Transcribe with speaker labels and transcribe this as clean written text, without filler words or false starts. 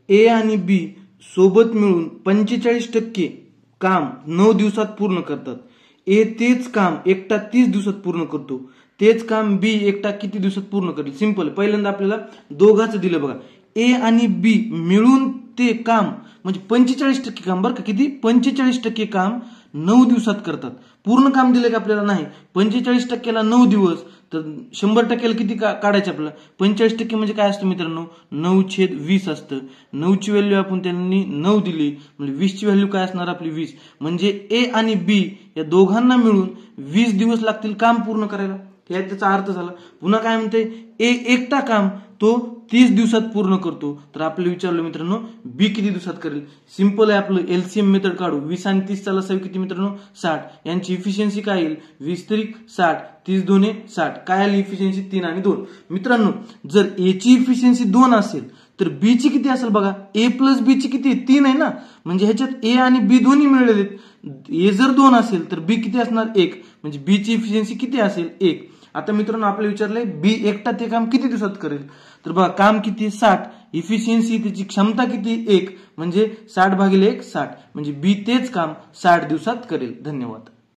Speaker 1: ए आणि बी सोबत मिळून 45% काम 9 दिवसात पूर्ण करतात. ए तेच काम एकटा 30 दिवसात पूर्ण करतो. तेच काम बी एकटा किती दिवसात पूर्ण करेल? सिंपल. पहिल्यांदा आपल्याला दोघांचं दिलं बघा. ए आणि बी मिळून ते काम म्हणजे 45% काम बरं का. किती? 45% काम 9 दिवसात करतात. पूर्ण काम दिलं का आपल्याला? नाही. 45%ला 9 दिवस तर 100%ला किती काढायचे आपल्याला? 45% म्हणजे काय असतं मित्रांनो? 9/20 असतं. 9ची व्हॅल्यू आपण त्यांनी 9 दिली म्हणजे 20ची व्हॅल्यू काय असणार आपली? 20. म्हणजे ए आणि बी या दोघांना मिळून 20 दिवस लागतील काम पूर्ण करायला. हे त्याचा अर्थ झाला. पुन्हा काय म्हणते? ए एकटा काम तो 30 दिवसात पूर्ण करतो. तर आपल्याला विचारलं मित्रांनो बी किती दिवसात करेल? सिंपल आहे आपलं. एलसीएम मेथड काढू. 20 आणि 30 चा लसावी किती मित्रांनो? 60. यांची इफिशियन्सी काय येईल? 20 त्रिक 60, 30 दोन्ही 60. काय आली इफिशियन्सी? 3 आणि 2. मित्रांनो जर ए ची इफिशियन्सी 2 असेल तर बी ची किती असेल बघा? ए प्लस बी ची किती? 3 आहे ना. म्हणजे ह्याच्यात ए आणि बी दोन्ही मिळलेले आहेत. ए जर 2 असेल तर बी किती असणार? 1. म्हणजे बी ची इफिशियन्सी किती असेल? 1. आता मित्रांनो आपल्याला विचारलंय बी एकटा ते काम किती दिवसात करेल? तर बघा काम किती? 60. इफिशियन्सी त्याची क्षमता किती? 1. म्हणजे 60 भागिले 1 60. म्हणजे बी तेच काम 60 दिवसात करेल. धन्यवाद.